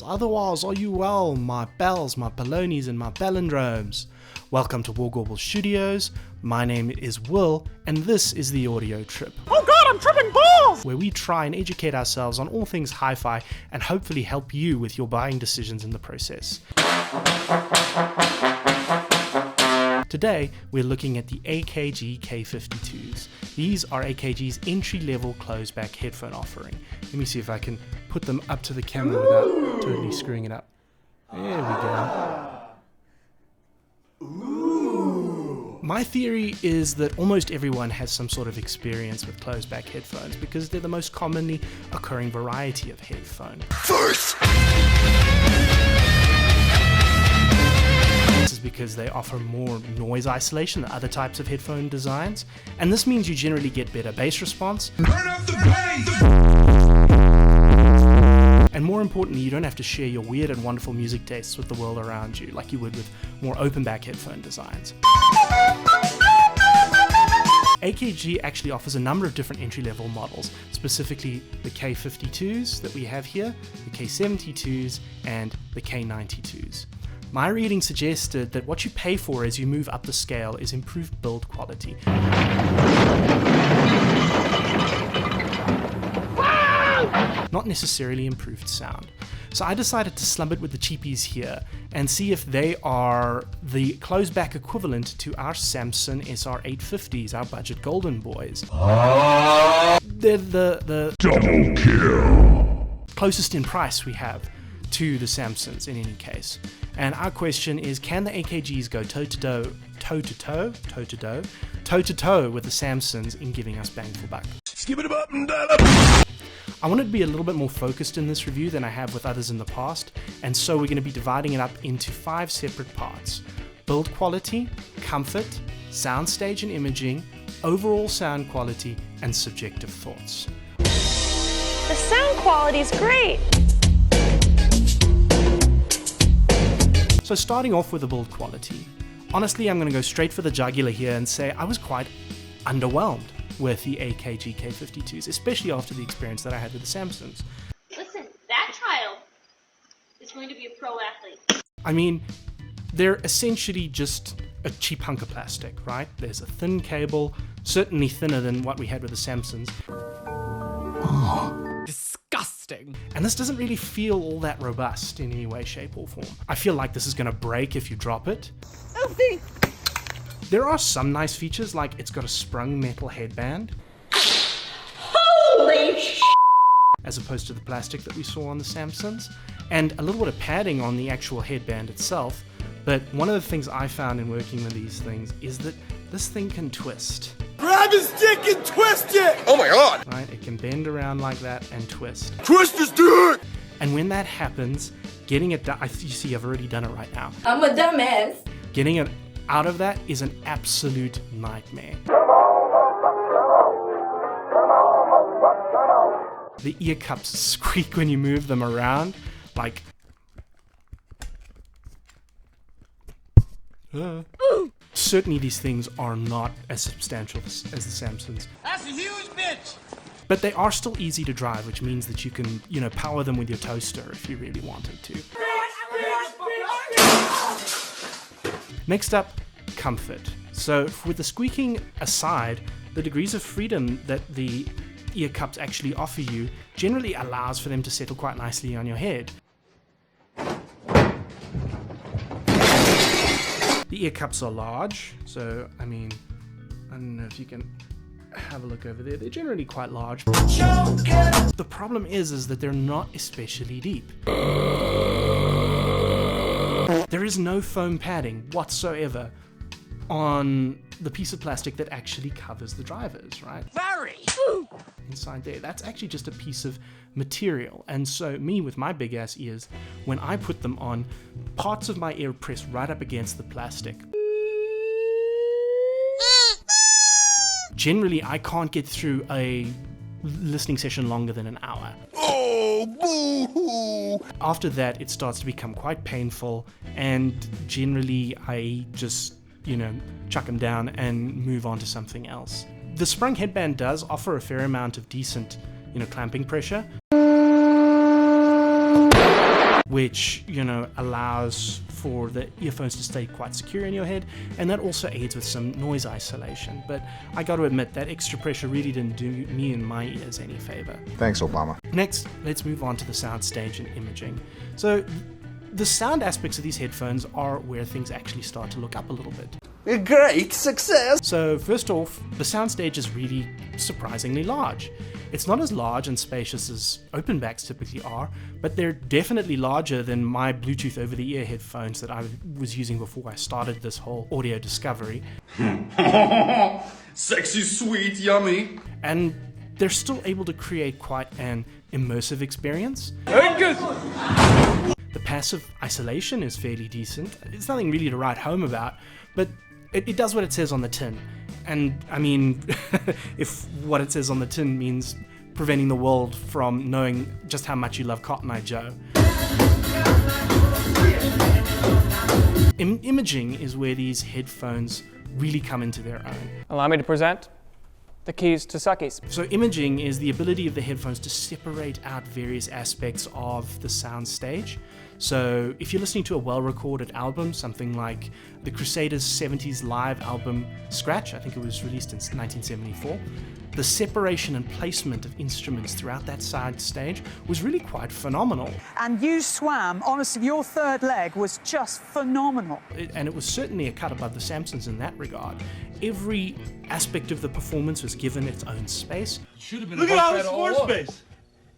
Otherwise, are you well, my bells, my balonies, and my palindromes? Welcome to Wharrgarbl Studios. My name is Will, and this is the audio trip. Oh god, I'm tripping balls! Where we try and educate ourselves on all things hi-fi and hopefully help you with your buying decisions in the process. Today, we're looking at the AKG K52s. These are AKG's entry-level closed-back headphone offering. Let me see if I can put them up to the camera without totally screwing it up. There we go. Ooh. My theory is that almost everyone has some sort of experience with closed-back headphones because they're the most commonly occurring variety of headphone. This is because they offer more noise isolation than other types of headphone designs, and this means you generally get better bass response. Turn up the bass! And more importantly, you don't have to share your weird and wonderful music tastes with the world around you like you would with more open back headphone designs. AKG actually offers a number of different entry-level models, specifically the K52s that we have here, the K72s, and the K92s. My reading suggested that what you pay for as you move up the scale is improved build quality. Not necessarily improved sound. So I decided to slump it with the cheapies here and see if they are the closed-back equivalent to our Samson SR850s, our budget golden boys. They're the double kill closest in price we have to the Samsons in any case. And our question is, can the AKGs go toe-to-toe with the Samsons in giving us bang for buck? Skip it up and down. I wanted to be a little bit more focused in this review than I have with others in the past, and so we're going to be dividing it up into 5 separate parts: build quality, comfort, soundstage and imaging, overall sound quality, and subjective thoughts. The sound quality is great! So starting off with the build quality, honestly I'm going to go straight for the jugular here and say I was quite underwhelmed with the AKG K52s, especially after the experience that I had with the Samsons. Listen, that child is going to be a pro athlete. I mean, they're essentially just a cheap hunk of plastic, right? There's a thin cable, certainly thinner than what we had with the Samsons. Disgusting. And this doesn't really feel all that robust in any way, shape, or form. I feel like this is going to break if you drop it. Filthy. There are some nice features, like it's got a sprung metal headband. Holy sh! As opposed to the plastic that we saw on the Samsons. And a little bit of padding on the actual headband itself. But one of the things I found in working with these things is that this thing can twist. Grab his dick and twist it! Oh my god! Right? It can bend around like that and twist. Twist his dick! And when that happens, getting it done, you see I've already done it right now. I'm a dumbass. Getting it out of that is an absolute nightmare. The ear cups squeak when you move them around, like... Certainly these things are not as substantial as the Samsons. That's a huge bitch! But they are still easy to drive, which means that you can, power them with your toaster if you really wanted to. Next up, comfort. So with the squeaking aside, the degrees of freedom that the ear cups actually offer you generally allows for them to settle quite nicely on your head. The ear cups are large, so I don't know if you can have a look over there. They're generally quite large. The problem is that they're not especially deep. There is no foam padding whatsoever on the piece of plastic that actually covers the drivers, right? Very! Inside there. That's actually just a piece of material. And so me with my big ass ears, when I put them on, parts of my ear press right up against the plastic. Generally, I can't get through a listening session longer than an hour. Oh, boo-hoo! After that, it starts to become quite painful, and generally I just, chuck them down and move on to something else. The sprung headband does offer a fair amount of decent clamping pressure, which, allows for the earphones to stay quite secure in your head, and that also aids with some noise isolation. But I got to admit, that extra pressure really didn't do me and my ears any favor. Thanks, Obama. Next, let's move on to the soundstage and imaging. So, the sound aspects of these headphones are where things actually start to look up a little bit. A great success! So, first off, the soundstage is really surprisingly large. It's not as large and spacious as open backs typically are, but they're definitely larger than my Bluetooth over-the-ear headphones that I was using before I started this whole audio discovery. Sexy, sweet, yummy. And they're still able to create quite an immersive experience. The passive isolation is fairly decent. It's nothing really to write home about, but it does what it says on the tin. And I mean, if what it says on the tin means preventing the world from knowing just how much you love Cotton Eye Joe. Imaging is where these headphones really come into their own. Allow me to present the keys to Suckies. So imaging is the ability of the headphones to separate out various aspects of the sound stage. So if you're listening to a well-recorded album, something like the Crusaders' 70s live album Scratch, I think it was released in 1974, the separation and placement of instruments throughout that side stage was really quite phenomenal. And you swam, honestly, your third leg was just phenomenal. And it was certainly a cut above the Samsons in that regard. Every aspect of the performance was given its own space. Look at all this floor space.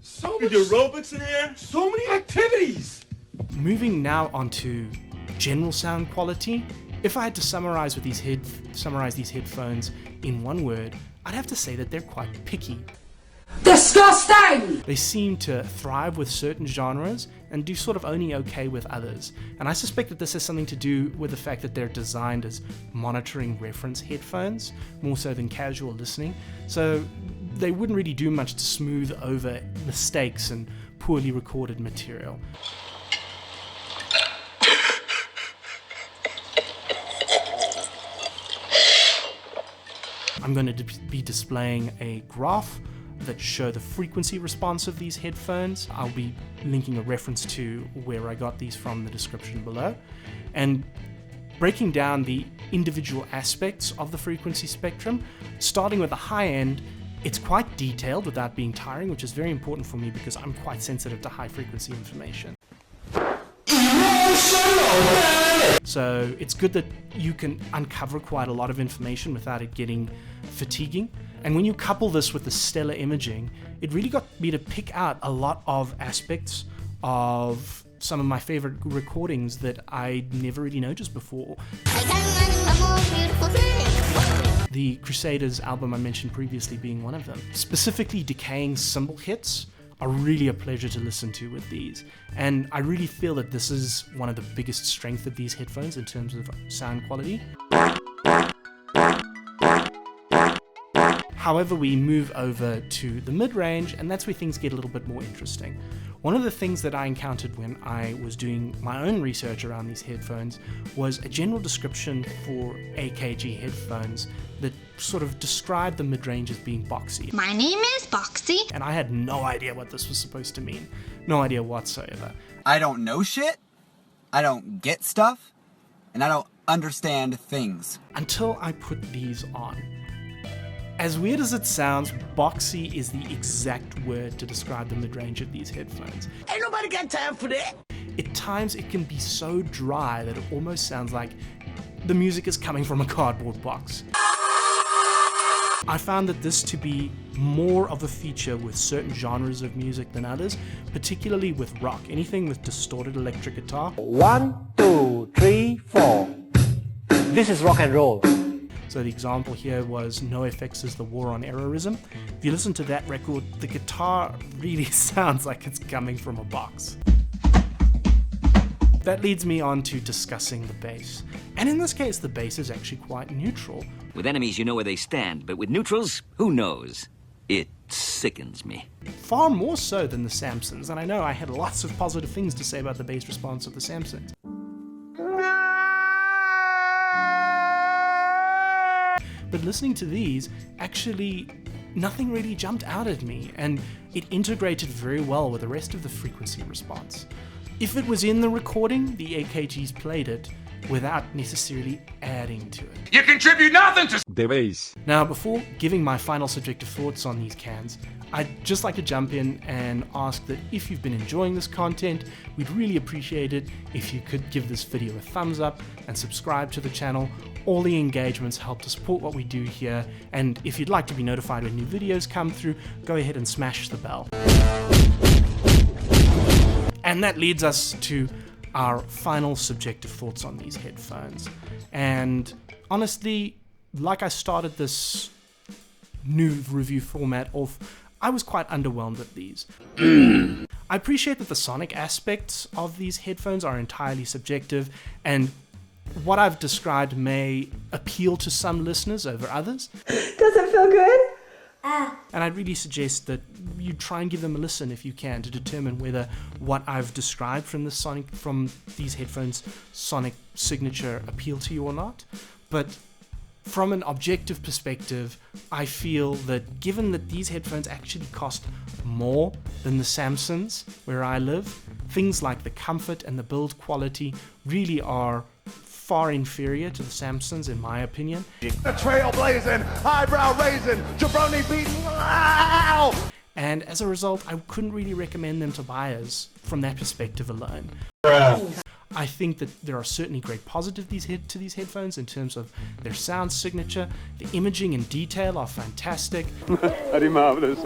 So much aerobics in here. So many activities. Moving now onto general sound quality, if I had to summarize these headphones in one word, I'd have to say that they're quite picky. Disgusting! They seem to thrive with certain genres and do sort of only okay with others. And I suspect that this has something to do with the fact that they're designed as monitoring reference headphones, more so than casual listening. So they wouldn't really do much to smooth over mistakes and poorly recorded material. I'm going to be displaying a graph that show the frequency response of these headphones. I'll be linking a reference to where I got these from in the description below, and breaking down the individual aspects of the frequency spectrum. Starting with the high end, it's quite detailed without being tiring, which is very important for me because I'm quite sensitive to high frequency information. So it's good that you can uncover quite a lot of information without it getting fatiguing. And when you couple this with the stellar imaging, it really got me to pick out a lot of aspects of some of my favorite recordings that I never really noticed before. The Crusaders album I mentioned previously being one of them. Specifically, decaying cymbal hits are really a pleasure to listen to with these, and I really feel that this is one of the biggest strengths of these headphones in terms of sound quality. However, we move over to the mid-range, and that's where things get a little bit more interesting. One of the things that I encountered when I was doing my own research around these headphones was a general description for AKG headphones that sort of described the mid-range as being boxy. My name is Boxy. And I had no idea what this was supposed to mean. No idea whatsoever. I don't know shit, I don't get stuff, and I don't understand things. Until I put these on. As weird as it sounds, boxy is the exact word to describe the mid-range of these headphones. Ain't nobody got time for that. At times it can be so dry that it almost sounds like the music is coming from a cardboard box. I found that this to be more of a feature with certain genres of music than others, particularly with rock. Anything with distorted electric guitar. 1, 2, 3, 4. This is rock and roll. So the example here was NoFX's The War on Errorism. If you listen to that record, the guitar really sounds like it's coming from a box. That leads me on to discussing the bass. And in this case, the bass is actually quite neutral. With enemies, you know where they stand, but with neutrals, who knows? It sickens me. Far more so than the Samsons, and I know I had lots of positive things to say about the bass response of the Samsons. But listening to these actually nothing really jumped out at me, and it integrated very well with the rest of the frequency response. If it was in the recording, the AKGs played it without necessarily adding to it. You contribute nothing to the bass. Now, before giving my final subjective thoughts on these cans, I'd just like to jump in and ask that if you've been enjoying this content, we'd really appreciate it if you could give this video a thumbs up and subscribe to the channel. All the engagements help to support what we do here, and if you'd like to be notified when new videos come through, go ahead and smash the bell. And that leads us to our final subjective thoughts on these headphones. And honestly, like I started this new review format off, I was quite underwhelmed with these. I appreciate that the sonic aspects of these headphones are entirely subjective, and what I've described may appeal to some listeners over others. Does it feel good? And I'd really suggest that you try and give them a listen if you can to determine whether what I've described from these headphones' sonic signature appeal to you or not. But from an objective perspective, I feel that given that these headphones actually cost more than the Samsons where I live, things like the comfort and the build quality really are far inferior to the Samsons in my opinion. The trail blazing, eyebrow raising, jabroni beating. Wow! And as a result, I couldn't really recommend them to buyers from that perspective alone. I think that there are certainly great positives to these headphones in terms of their sound signature. The imaging and detail are fantastic. Very marvelous.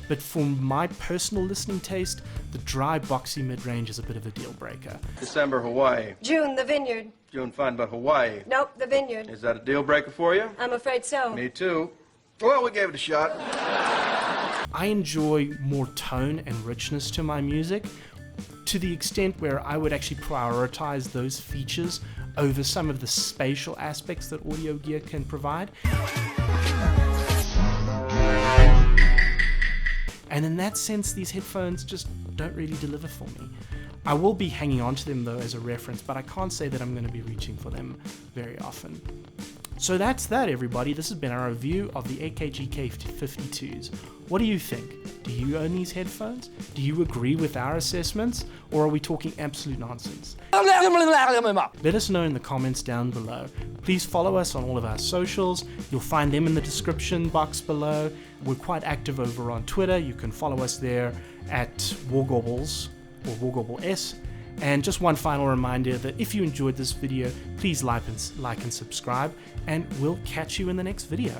But for my personal listening taste, the dry, boxy mid-range is a bit of a deal breaker. December, Hawaii. June, the vineyard. June, fine, but Hawaii. Nope, the vineyard. Is that a deal breaker for you? I'm afraid so. Me too. Well, we gave it a shot. I enjoy more tone and richness to my music, to the extent where I would actually prioritize those features over some of the spatial aspects that audio gear can provide. And in that sense, these headphones just don't really deliver for me. I will be hanging on to them though as a reference, but I can't say that I'm going to be reaching for them very often. So that's that, everybody. This has been our review of the AKG K52s. What do you think? Do you own these headphones? Do you agree with our assessments? Or are we talking absolute nonsense? Let us know in the comments down below. Please follow us on all of our socials. You'll find them in the description box below. We're quite active over on Twitter. You can follow us there at Wharrgarbls or Wharrgarbl. And just one final reminder that if you enjoyed this video, please like and subscribe, and we'll catch you in the next video.